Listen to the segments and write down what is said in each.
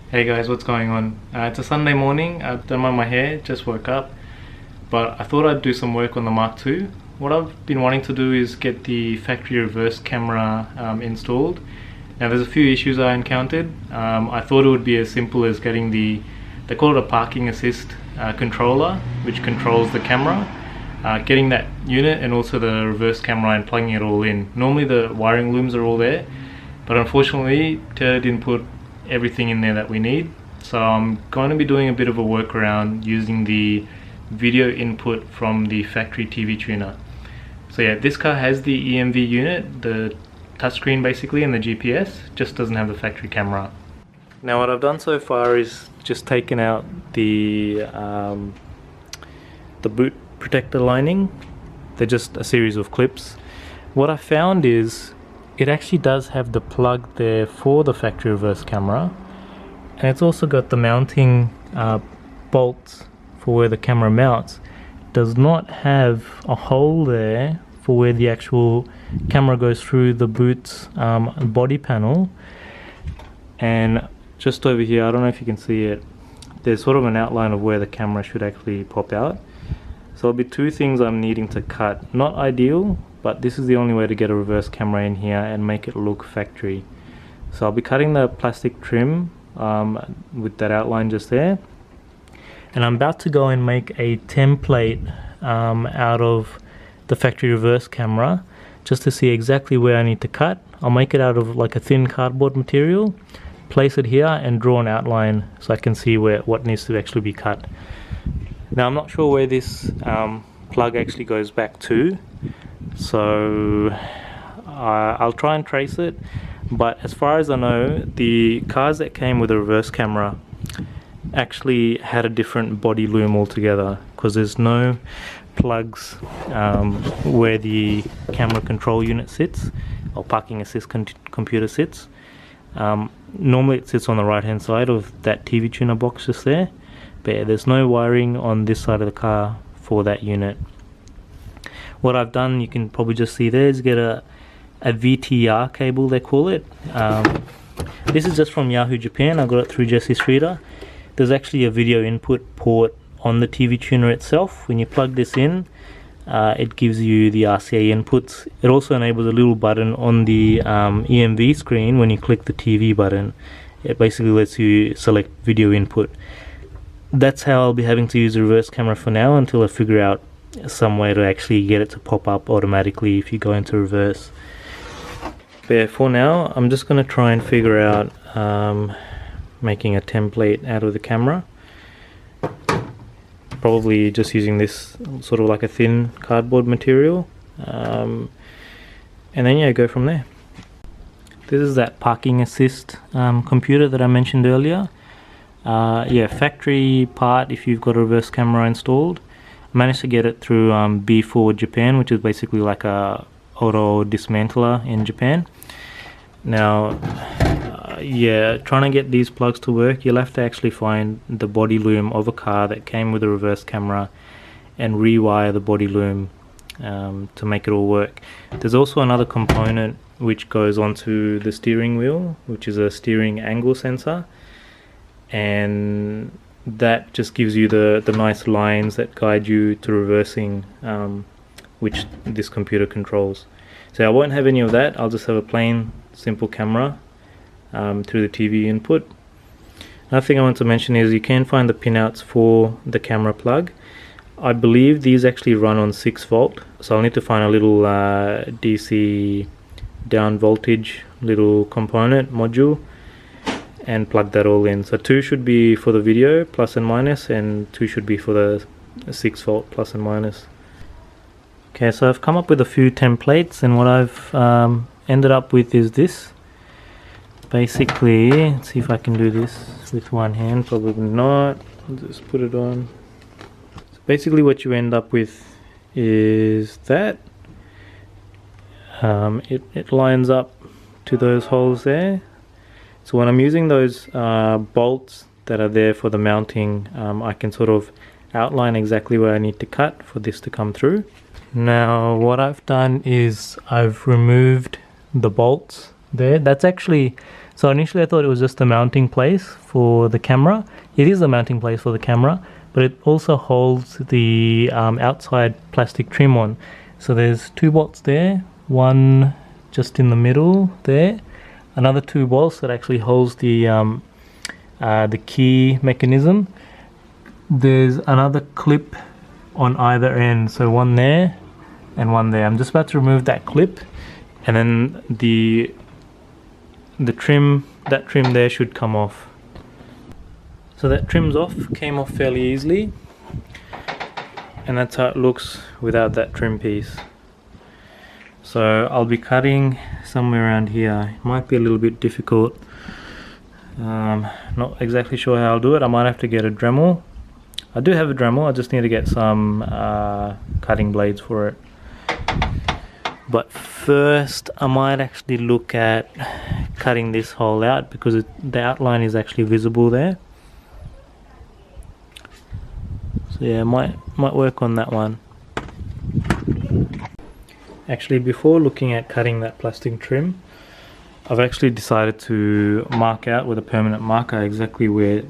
Hey guys, what's going on? It's a Sunday morning. I've done my hair, just woke up, but I thought I'd do some work on the Mark II. What I've been wanting to do is get the factory reverse camera installed. Now there's a few issues I encountered. I thought it would be as simple as getting they call it a parking assist controller, which controls the camera. Getting that unit and also the reverse camera and plugging it all in. Normally the wiring looms are all there, but unfortunately Taylor didn't put everything in there that we need. So I'm going to be doing a bit of a workaround using the video input from the factory TV tuner. So yeah, this car has the EMV unit, the touchscreen basically, and the GPS, just doesn't have the factory camera. Now what I've done so far is just taken out the boot protector lining. They're just a series of clips. What I found is it actually does have the plug there for the factory reverse camera, and it's also got the mounting bolts for where the camera mounts. It does not have a hole there for where the actual camera goes through the boot's body panel. And just over here, I don't know if you can see it, there's sort of an outline of where the camera should actually pop out. So there'll be two things I'm needing to cut. Not ideal, but this is the only way to get a reverse camera in here and make it look factory. So I'll be cutting the plastic trim with that outline just there, and I'm about to go and make a template out of the factory reverse camera just to see exactly where I need to cut. I'll make it out of like a thin cardboard material, place it here and draw an outline so I can see what needs to actually be cut. Now I'm not sure where this plug actually goes back to, so I'll try and trace it, but as far as I know, the cars that came with a reverse camera actually had a different body loom altogether, because there's no plugs where the camera control unit sits, or parking assist computer sits. Normally it sits on the right hand side of that TV tuner box just there, but yeah, there's no wiring on this side of the car for that unit. What I've done, you can probably just see there, is get a VTR cable, they call it. This is just from Yahoo Japan. I got it through Jesse Streeter. There's actually a video input port on the TV tuner itself. When you plug this in, it gives you the RCA inputs. It also enables a little button on the EMV screen. When you click the TV button, it basically lets you select video input. That's how I'll be having to use the reverse camera for now, until I figure out some way to actually get it to pop up automatically if you go into reverse. But yeah, for now I'm just going to try and figure out making a template out of the camera, probably just using this sort of like a thin cardboard material, and then yeah, go from there. This is that parking assist computer that I mentioned earlier. Yeah, factory part if you've got a reverse camera installed. Managed to get it through B4 Japan, which is basically like a auto dismantler in Japan. Now yeah, trying to get these plugs to work, you'll have to actually find the body loom of a car that came with a reverse camera and rewire the body loom to make it all work. There's also another component which goes onto the steering wheel, which is a steering angle sensor, and that just gives you the nice lines that guide you to reversing, which this computer controls. So I won't have any of that. I'll just have a plain simple camera through the TV input. Another thing I want to mention is you can find the pinouts for the camera plug. I believe these actually run on 6 volt, so I'll need to find a little DC down voltage little component module and plug that all in. So 2 should be for the video plus and minus, and 2 should be for the 6 volt plus and minus. Okay, so I've come up with a few templates, and what I've ended up with is this. Basically, let's see if I can do this with one hand. Probably not. I'll just put it on. So basically what you end up with is that it lines up to those holes there. So when I'm using those bolts that are there for the mounting, I can sort of outline exactly where I need to cut for this to come through. Now what I've done is I've removed the bolts there. That's actually So initially I thought it was just a mounting place for the camera. It is a mounting place for the camera, but it also holds the outside plastic trim on. So there's 2 bolts there, one just in the middle there, another 2 bolts that actually holds the key mechanism. There's another clip on either end, so one there and one there. I'm just about to remove that clip, and then the trim, that trim there should come off. So that trim's off, came off fairly easily, and that's how it looks without that trim piece. So I'll be cutting somewhere around here. It might be a little bit difficult. Not exactly sure how I'll do it. I might have to get a Dremel. I do have a Dremel, I just need to get some cutting blades for it. But first I might actually look at cutting this hole out, because the outline is actually visible there. So yeah, might work on that one. Actually, before looking at cutting that plastic trim, I've actually decided to mark out with a permanent marker exactly where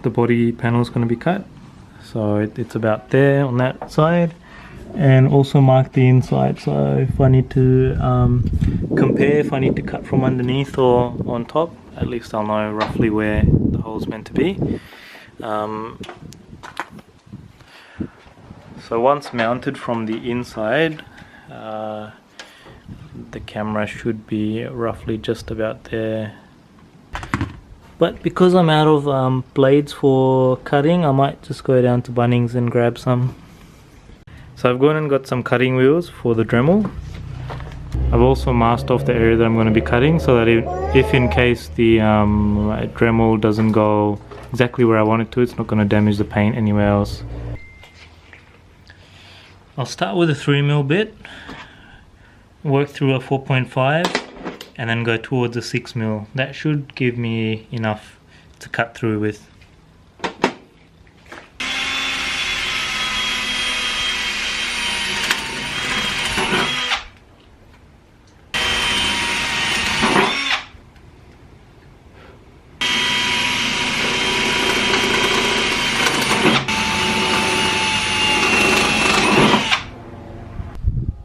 the body panel is going to be cut. So it's about there on that side, and also mark the inside. So if I need to compare, if I need to cut from underneath or on top, at least I'll know roughly where the hole's meant to be. So once mounted from the inside, the camera should be roughly just about there. But because I'm out of blades for cutting, I might just go down to Bunnings and grab some. So I've gone and got some cutting wheels for the Dremel. I've also masked off the area that I'm going to be cutting, so that if in case the Dremel doesn't go exactly where I want it to, it's not going to damage the paint anywhere else. I'll start with a 3mm bit, work through a 4.5, and then go towards a 6mm. That should give me enough to cut through with.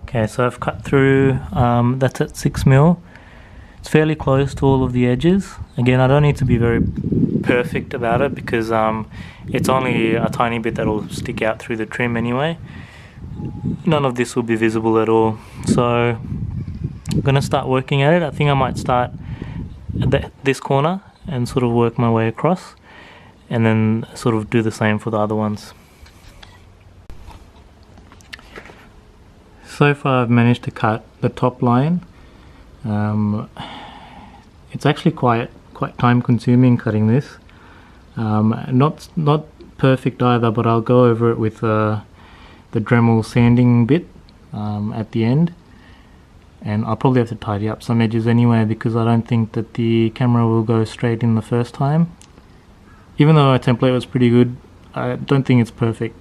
Okay, so I've cut through, that's at 6mm. It's fairly close to all of the edges. Again, I don't need to be very perfect about it, because it's only a tiny bit that will stick out through the trim anyway. None of this will be visible at all. So I'm going to start working at it. I think I might start at this corner and sort of work my way across, and then sort of do the same for the other ones. So far I've managed to cut the top line. It's actually quite time consuming cutting this. Not perfect either, but I'll go over it with the Dremel sanding bit at the end, and I'll probably have to tidy up some edges anyway, because I don't think that the camera will go straight in the first time. Even though our template was pretty good, I don't think it's perfect.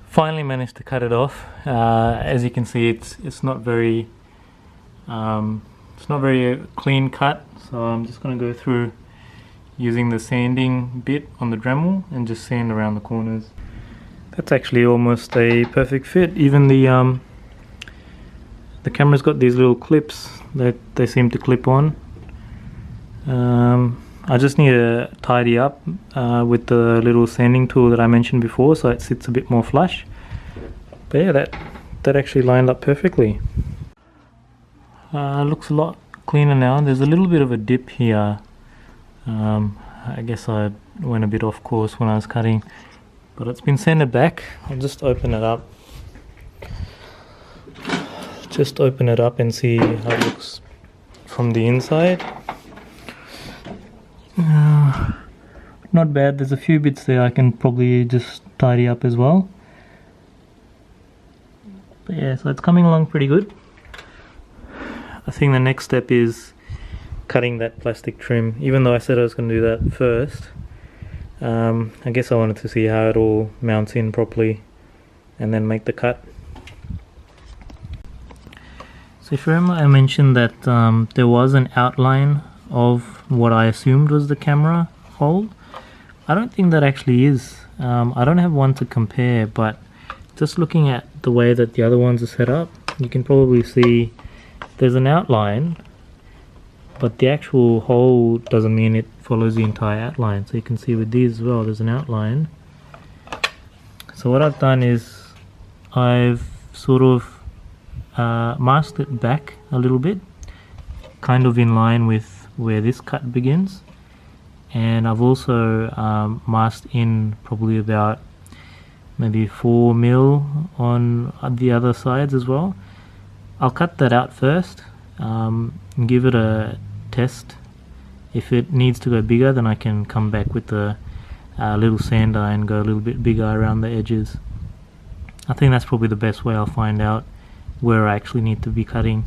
Finally managed to cut it off. As you can see, it's not very clean cut. So I'm just going to go through using the sanding bit on the Dremel and just sand around the corners. That's actually almost a perfect fit. Even the camera's got these little clips that they seem to clip on. I just need to tidy up with the little sanding tool that I mentioned before, so it sits a bit more flush. But yeah, that actually lined up perfectly. Looks a lot cleaner now. There's a little bit of a dip here. I guess I went a bit off course when I was cutting, but it's been sanded back. I'll just open it up. Just open it up and see how it looks from the inside. Not bad. There's a few bits there I can probably just tidy up as well. But yeah, so it's coming along pretty good. I think the next step is cutting that plastic trim, even though I said I was going to do that first. I guess I wanted to see how it all mounts in properly and then make the cut. So if you remember, I mentioned that there was an outline of what I assumed was the camera hole. I don't think that actually is. I don't have one to compare, but just looking at the way that the other ones are set up, you can probably see there's an outline, but the actual hole doesn't mean it follows the entire outline. So you can see with these as well, there's an outline. So what I've done is I've sort of masked it back a little bit, kind of in line with where this cut begins, and I've also masked in probably about maybe 4 mil on the other sides as well. I'll cut that out first and give it a test. If it needs to go bigger, then I can come back with the little sander and go a little bit bigger around the edges. I think that's probably the best way. I'll find out where I actually need to be cutting.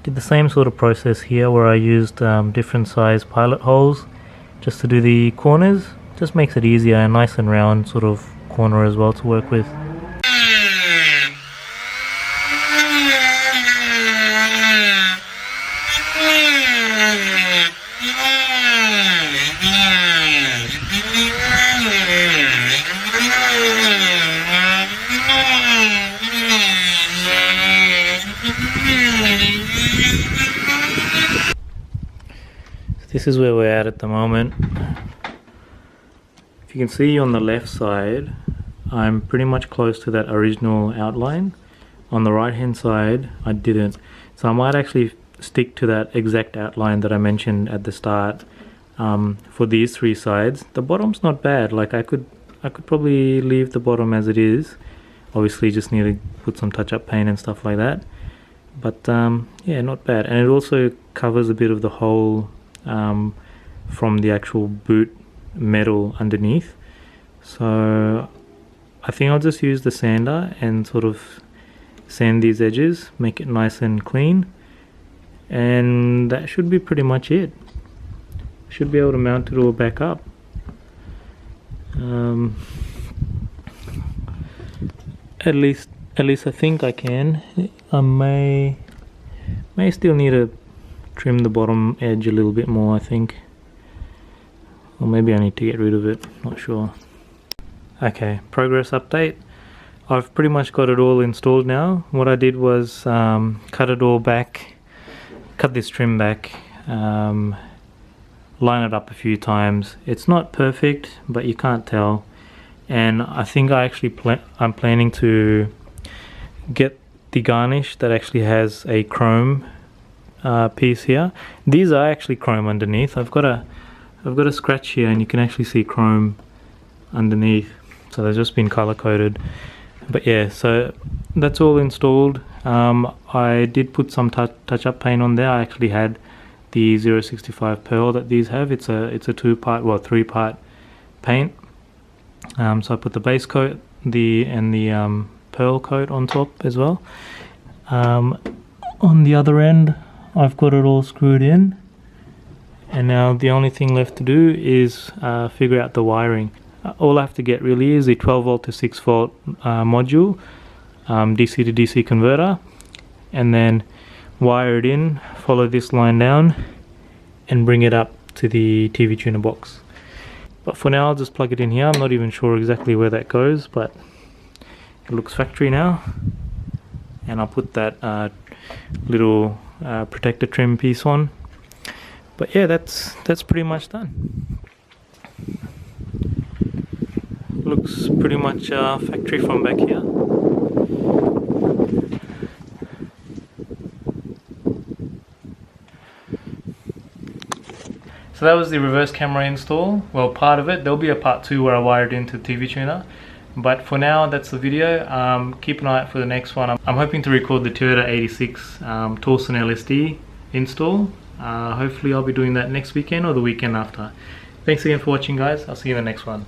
Did the same sort of process here where I used different size pilot holes just to do the corners. Just makes it easier, and nice and round sort of corner as well to work with. This is where we're at the moment. If you can see on the left side, I'm pretty much close to that original outline. On the right hand side, I didn't. So I might actually stick to that exact outline that I mentioned at the start for these 3 sides. The bottom's not bad. Like I could probably leave the bottom as it is. Obviously just need to put some touch-up paint and stuff like that. But yeah, not bad. And it also covers a bit of the hole from the actual boot metal underneath. So I think I'll just use the sander and sort of sand these edges, make it nice and clean, and that should be pretty much it. Should be able to mount it all back up. At least I think I can. I may still need to trim the bottom edge a little bit more, I think. Or maybe I need to get rid of it, not sure. Okay, progress update. I've pretty much got it all installed now. What I did was cut it all back, cut this trim back, line it up a few times. It's not perfect, but you can't tell. And I think I'm planning to get the garnish that actually has a chrome piece here. These are actually chrome underneath. I've got a scratch here, and you can actually see chrome underneath. So they've just been color coded. But yeah, so that's all installed. I did put some touch-up paint on there. I actually had the 065 Pearl that these have. It's a 3-part paint. So I put the base coat, and the Pearl coat on top as well. On the other end, I've got it all screwed in, and now the only thing left to do is figure out the wiring. All I have to get really is a 12 volt to 6 volt module, DC to DC converter, and then wire it in, follow this line down, and bring it up to the TV tuner box. But for now, I'll just plug it in here. I'm not even sure exactly where that goes, but it looks factory now. And I'll put that little protector trim piece on. But yeah, that's pretty much done. Looks pretty much factory from back here. So that was the reverse camera install. Well, part of it. There'll be a part 2 where I wired into the TV tuner. But for now, that's the video. Keep an eye out for the next one. I'm hoping to record the Toyota 86 Torsen LSD install. Hopefully I'll be doing that next weekend or the weekend after. Thanks again for watching, guys. I'll see you in the next one.